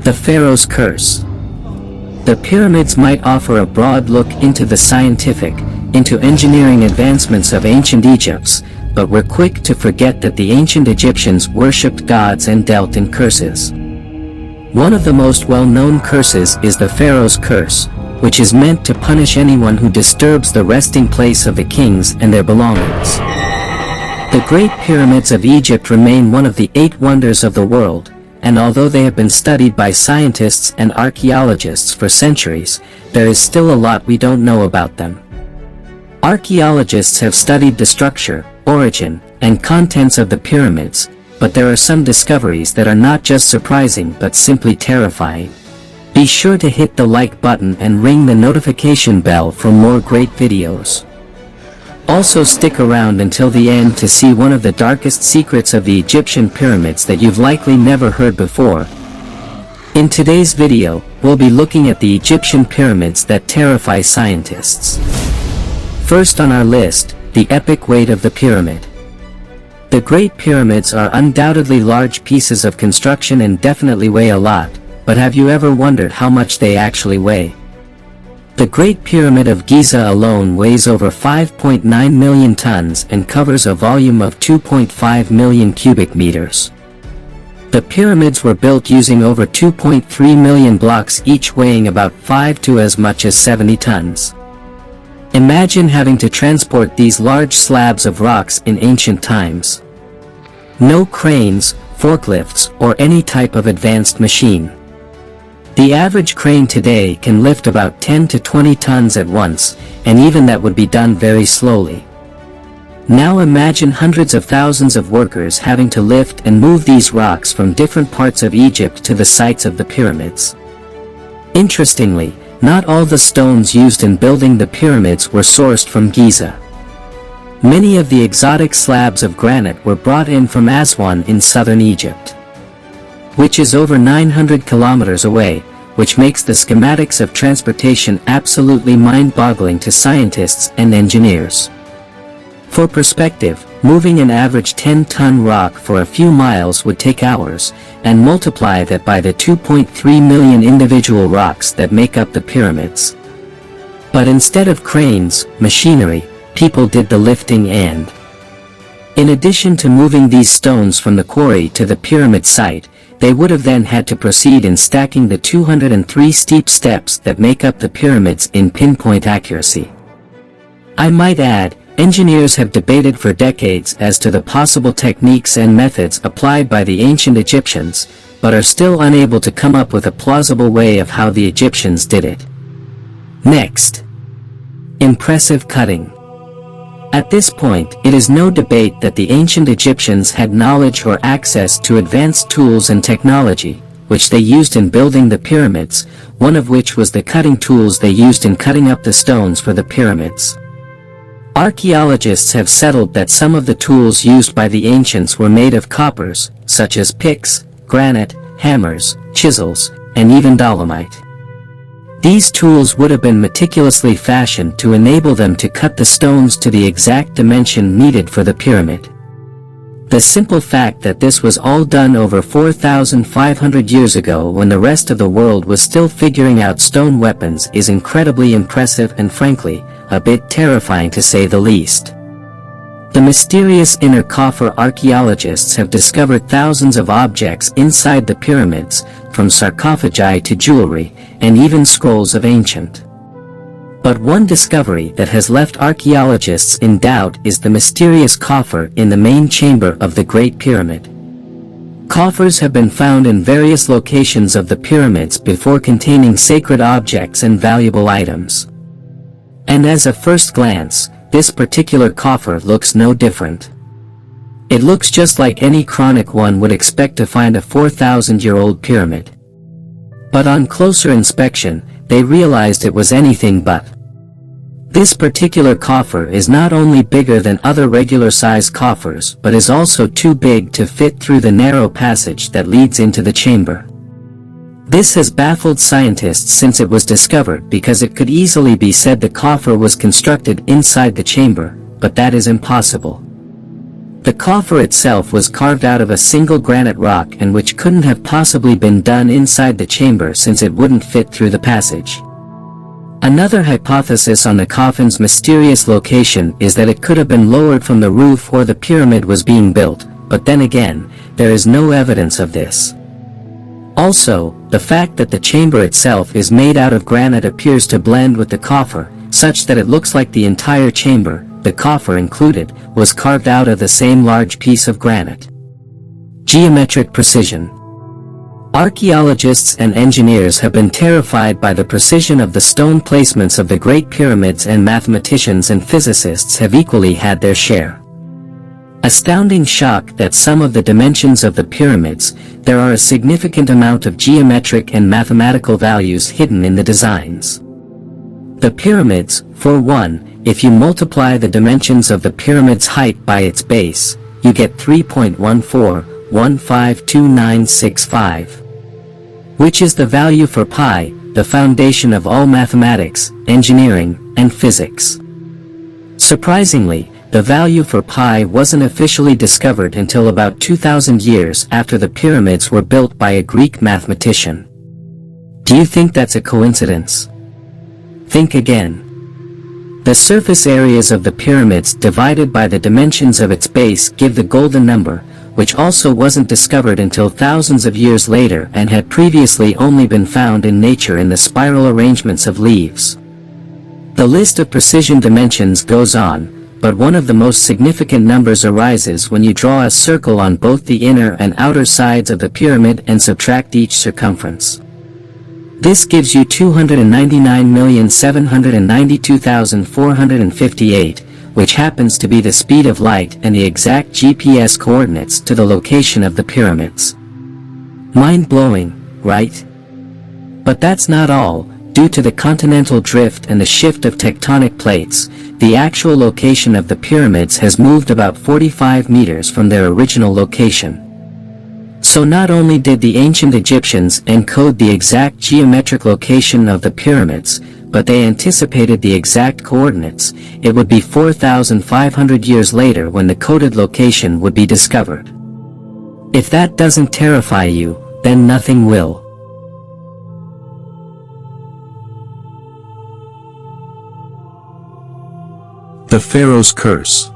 The Pharaoh's Curse. The pyramids might offer a broad look into the scientific, into engineering advancements of ancient Egypt, but we're quick to forget that the ancient Egyptians worshipped gods and dealt in curses. One of the most well-known curses is the Pharaoh's Curse, which is meant to punish anyone who disturbs the resting place of the kings and their belongings. The Great Pyramids of Egypt remain one of the 8 wonders of the world, and although they have been studied by scientists and archaeologists for centuries, there is still a lot we don't know about them. Archaeologists have studied the structure, origin, and contents of the pyramids, but there are some discoveries that are not just surprising but simply terrifying. Be sure to hit the like button and ring the notification bell for more great videos. Also stick around until the end to see one of the darkest secrets of the Egyptian pyramids that you've likely never heard before. In today's video, we'll be looking at the Egyptian pyramids that terrify scientists. First on our list, the epic weight of the pyramid. The Great Pyramids are undoubtedly large pieces of construction and definitely weigh a lot, but have you ever wondered how much they actually weigh? The Great Pyramid of Giza alone weighs over 5.9 million tons and covers a volume of 2.5 million cubic meters. The pyramids were built using over 2.3 million blocks, each weighing about 5 to as much as 70 tons. Imagine having to transport these large slabs of rocks in ancient times. No cranes, forklifts, or any type of advanced machine. The average crane today can lift about 10 to 20 tons at once, and even that would be done very slowly. Now imagine hundreds of thousands of workers having to lift and move these rocks from different parts of Egypt to the sites of the pyramids. Interestingly, not all the stones used in building the pyramids were sourced from Giza. Many of the exotic slabs of granite were brought in from Aswan in southern Egypt, which is over 900 kilometers away, which makes the schematics of transportation absolutely mind-boggling to scientists and engineers. For perspective, moving an average 10-ton rock for a few miles would take hours, and multiply that by the 2.3 million individual rocks that make up the pyramids. But instead of cranes, machinery, people did the lifting and, in addition to moving these stones from the quarry to the pyramid site, they would have then had to proceed in stacking the 203 steep steps that make up the pyramids in pinpoint accuracy. I might add, engineers have debated for decades as to the possible techniques and methods applied by the ancient Egyptians, but are still unable to come up with a plausible way of how the Egyptians did it. Next. Impressive cutting. At this point, it is no debate that the ancient Egyptians had knowledge or access to advanced tools and technology, which they used in building the pyramids, one of which was the cutting tools they used in cutting up the stones for the pyramids. Archaeologists have settled that some of the tools used by the ancients were made of coppers, such as picks, granite, hammers, chisels, and even dolomite. These tools would have been meticulously fashioned to enable them to cut the stones to the exact dimension needed for the pyramid. The simple fact that this was all done over 4,500 years ago when the rest of the world was still figuring out stone weapons is incredibly impressive and frankly, a bit terrifying to say the least. The mysterious inner coffer. Archaeologists have discovered thousands of objects inside the pyramids, from sarcophagi to jewelry, and even scrolls of ancient. But one discovery that has left archaeologists in doubt is the mysterious coffer in the main chamber of the Great Pyramid. Coffers have been found in various locations of the pyramids before, containing sacred objects and valuable items. And as a first glance, this particular coffer looks no different. It looks just like any chronic one would expect to find a 4,000-year-old pyramid. But on closer inspection, they realized it was anything but. This particular coffer is not only bigger than other regular-sized coffers but is also too big to fit through the narrow passage that leads into the chamber. This has baffled scientists since it was discovered, because it could easily be said the coffer was constructed inside the chamber, but that is impossible. The coffer itself was carved out of a single granite rock and which couldn't have possibly been done inside the chamber since it wouldn't fit through the passage. Another hypothesis on the coffin's mysterious location is that it could have been lowered from the roof or the pyramid was being built, but then again, there is no evidence of this. Also, the fact that the chamber itself is made out of granite appears to blend with the coffer, such that it looks like the entire chamber, the coffer included, was carved out of the same large piece of granite. Geometric precision. Archaeologists and engineers have been terrified by the precision of the stone placements of the Great Pyramids, and mathematicians and physicists have equally had their share. Astounding shock that some of the dimensions of the pyramids, there are a significant amount of geometric and mathematical values hidden in the designs. The pyramids, for one, if you multiply the dimensions of the pyramid's height by its base, you get 3.14152965. Which is the value for pi, the foundation of all mathematics, engineering, and physics. Surprisingly, the value for pi wasn't officially discovered until about 2,000 years after the pyramids were built by a Greek mathematician. Do you think that's a coincidence? Think again. The surface areas of the pyramids divided by the dimensions of its base give the golden number, which also wasn't discovered until thousands of years later and had previously only been found in nature in the spiral arrangements of leaves. The list of precision dimensions goes on, but one of the most significant numbers arises when you draw a circle on both the inner and outer sides of the pyramid and subtract each circumference. This gives you 299,792,458, which happens to be the speed of light and the exact GPS coordinates to the location of the pyramids. Mind-blowing, right? But that's not all. Due to the continental drift and the shift of tectonic plates, the actual location of the pyramids has moved about 45 meters from their original location. So not only did the ancient Egyptians encode the exact geometric location of the pyramids, but they anticipated the exact coordinates. It would be 4,500 years later when the coded location would be discovered. If that doesn't terrify you, then nothing will. The Pharaohs Curse.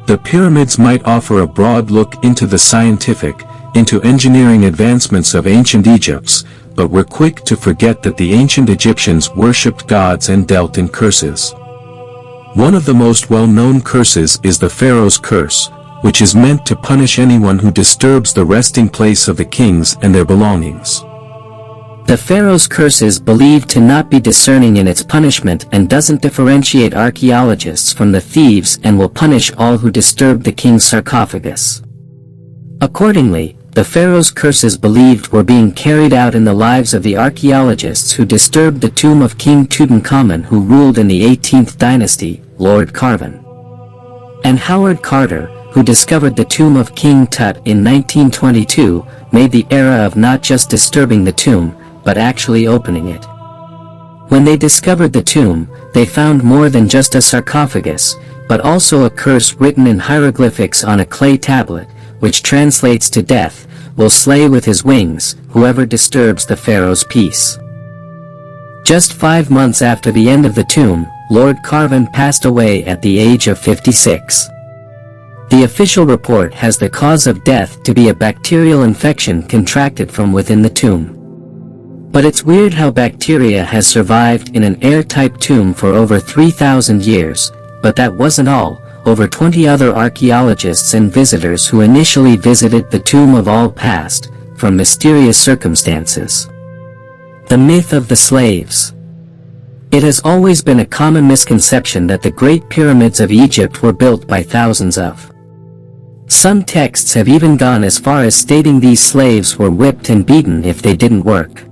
The pyramids might offer a broad look into the scientific, into engineering advancements of ancient Egypt, but we're quick to forget that the ancient Egyptians worshipped gods and dealt in curses. One of the most well-known curses is the Pharaohs Curse, which is meant to punish anyone who disturbs the resting place of the kings and their belongings. The Pharaohs Curse is believed to not be discerning in its punishment and doesn't differentiate archaeologists from the thieves and will punish all who disturb the king's sarcophagus. Accordingly, the Pharaohs' curses believed were being carried out in the lives of the archaeologists who disturbed the tomb of King Tutankhamun, who ruled in the 18th dynasty, Lord Carvan. And Howard Carter, who discovered the tomb of King Tut in 1922, made the era of not just disturbing the tomb, but actually opening it. When they discovered the tomb, they found more than just a sarcophagus, but also a curse written in hieroglyphics on a clay tablet, which translates to death, will slay with his wings, whoever disturbs the pharaoh's peace. Just 5 months after the end of the tomb, Lord Carvan passed away at the age of 56. The official report has the cause of death to be a bacterial infection contracted from within the tomb. But it's weird how bacteria has survived in an airtight tomb for over 3,000 years, but that wasn't all. Over 20 other archaeologists and visitors who initially visited the tomb of all passed, from mysterious circumstances. The myth of the slaves. It has always been a common misconception that the Great Pyramids of Egypt were built by thousands of. Some texts have even gone as far as stating these slaves were whipped and beaten if they didn't work.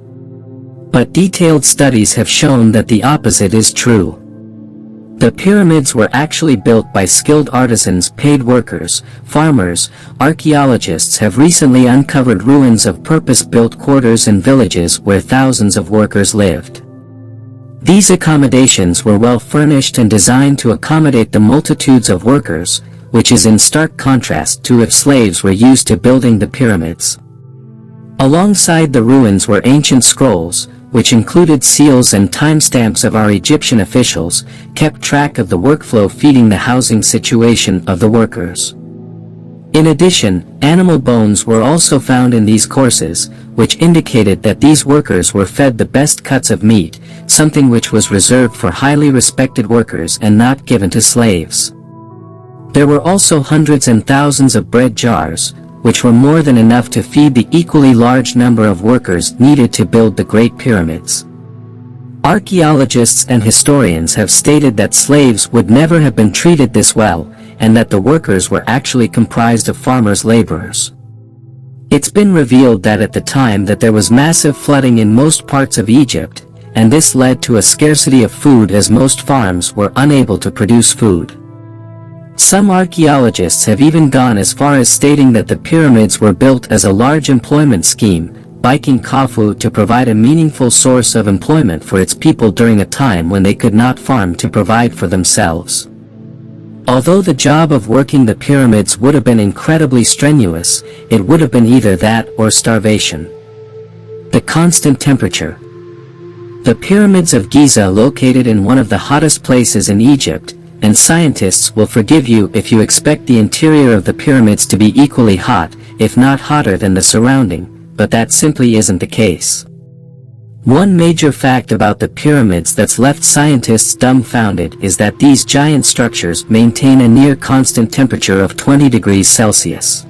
But detailed studies have shown that the opposite is true. The pyramids were actually built by skilled artisans, paid workers, farmers. Archaeologists have recently uncovered ruins of purpose-built quarters and villages where thousands of workers lived. These accommodations were well furnished and designed to accommodate the multitudes of workers, which is in stark contrast to if slaves were used to building the pyramids. Alongside the ruins were ancient scrolls, which included seals and timestamps of our Egyptian officials, kept track of the workflow feeding the housing situation of the workers. In addition, animal bones were also found in these courses, which indicated that these workers were fed the best cuts of meat, something which was reserved for highly respected workers and not given to slaves. There were also hundreds and thousands of bread jars, which were more than enough to feed the equally large number of workers needed to build the Great Pyramids. Archaeologists and historians have stated that slaves would never have been treated this well, and that the workers were actually comprised of farmers' laborers. It's been revealed that at the time that there was massive flooding in most parts of Egypt, and this led to a scarcity of food as most farms were unable to produce food. Some archaeologists have even gone as far as stating that the pyramids were built as a large employment scheme, biking Khufu to provide a meaningful source of employment for its people during a time when they could not farm to provide for themselves. Although the job of working the pyramids would have been incredibly strenuous, it would have been either that or starvation. The constant temperature. The pyramids of Giza are located in one of the hottest places in Egypt, and scientists will forgive you if you expect the interior of the pyramids to be equally hot, if not hotter than the surrounding, but that simply isn't the case. One major fact about the pyramids that's left scientists dumbfounded is that these giant structures maintain a near constant temperature of 20 degrees Celsius.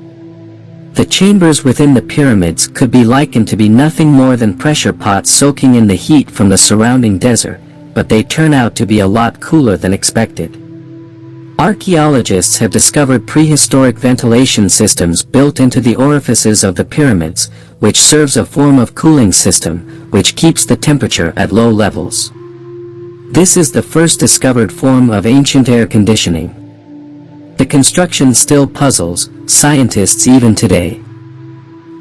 The chambers within the pyramids could be likened to be nothing more than pressure pots soaking in the heat from the surrounding desert, but they turn out to be a lot cooler than expected. Archaeologists have discovered prehistoric ventilation systems built into the orifices of the pyramids, which serves a form of cooling system, which keeps the temperature at low levels. This is the first discovered form of ancient air conditioning. The construction still puzzles scientists even today.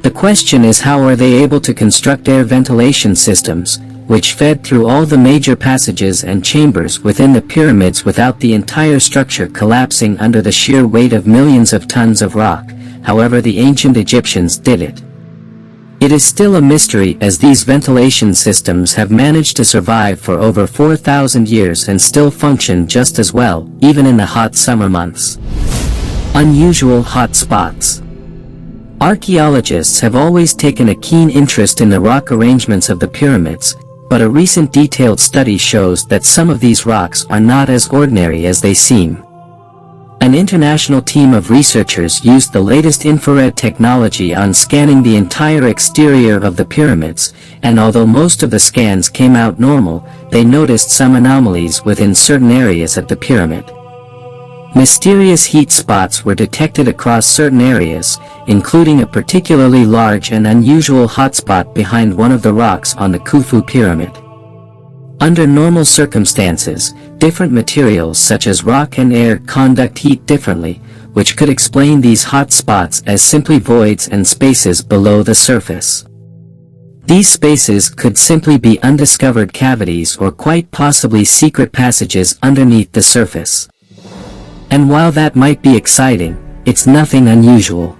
The question is, how are they able to construct air ventilation systems, which fed through all the major passages and chambers within the pyramids without the entire structure collapsing under the sheer weight of millions of tons of rock? However, the ancient Egyptians did it. It is still a mystery, as these ventilation systems have managed to survive for over 4,000 years and still function just as well, even in the hot summer months. Unusual hot spots. Archaeologists have always taken a keen interest in the rock arrangements of the pyramids, but a recent detailed study shows that some of these rocks are not as ordinary as they seem. An international team of researchers used the latest infrared technology on scanning the entire exterior of the pyramids, and although most of the scans came out normal, they noticed some anomalies within certain areas of the pyramid. Mysterious heat spots were detected across certain areas, including a particularly large and unusual hotspot behind one of the rocks on the Khufu pyramid. Under normal circumstances, different materials such as rock and air conduct heat differently, which could explain these hot spots as simply voids and spaces below the surface. These spaces could simply be undiscovered cavities or quite possibly secret passages underneath the surface. And while that might be exciting, it's nothing unusual.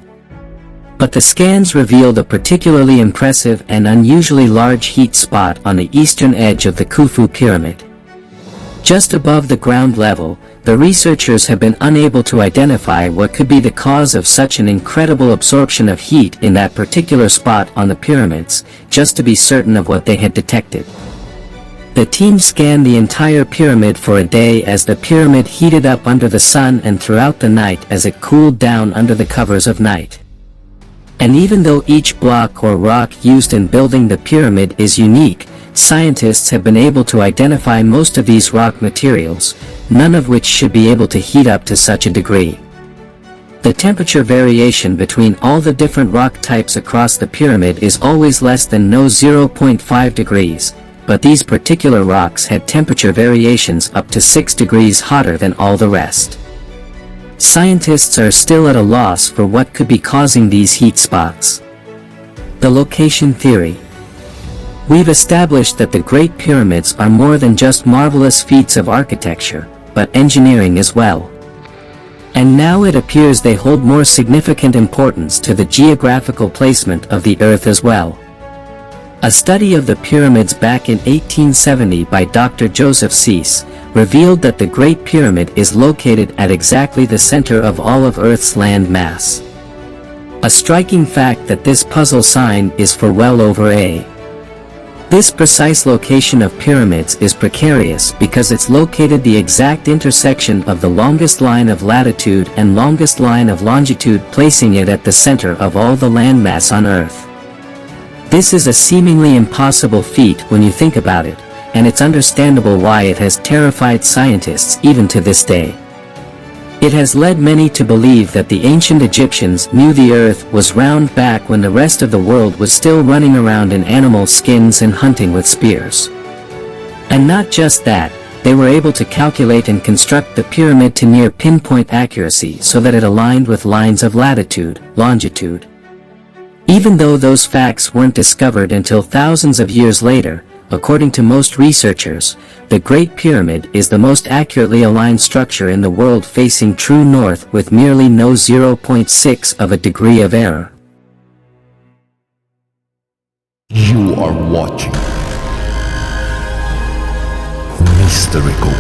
But the scans revealed a particularly impressive and unusually large heat spot on the eastern edge of the Khufu pyramid. Just above the ground level, the researchers have been unable to identify what could be the cause of such an incredible absorption of heat in that particular spot on the pyramids, just to be certain of what they had detected. The team scanned the entire pyramid for a day as the pyramid heated up under the sun and throughout the night as it cooled down under the covers of night. And even though each block or rock used in building the pyramid is unique, scientists have been able to identify most of these rock materials, none of which should be able to heat up to such a degree. The temperature variation between all the different rock types across the pyramid is always less than 0.5 degrees, but these particular rocks had temperature variations up to 6 degrees hotter than all the rest. Scientists are still at a loss for what could be causing these heat spots. The location theory. We've established that the Great Pyramids are more than just marvelous feats of architecture, but engineering as well. And now it appears they hold more significant importance to the geographical placement of the Earth as well. A study of the pyramids back in 1870 by Dr. Joseph Cease revealed that the Great Pyramid is located at exactly the center of all of Earth's land mass. A striking fact that this puzzle sign is for well over a. This precise location of pyramids is precarious because it's located the exact intersection of the longest line of latitude and longest line of longitude, placing it at the center of all the landmass on Earth. This is a seemingly impossible feat when you think about it, and it's understandable why it has terrified scientists even to this day. It has led many to believe that the ancient Egyptians knew the Earth was round back when the rest of the world was still running around in animal skins and hunting with spears. And not just that, they were able to calculate and construct the pyramid to near pinpoint accuracy so that it aligned with lines of latitude, longitude. Even though those facts weren't discovered until thousands of years later, according to most researchers, the Great Pyramid is the most accurately aligned structure in the world, facing true north with merely no 0.6 of a degree of error. You are watching Mystical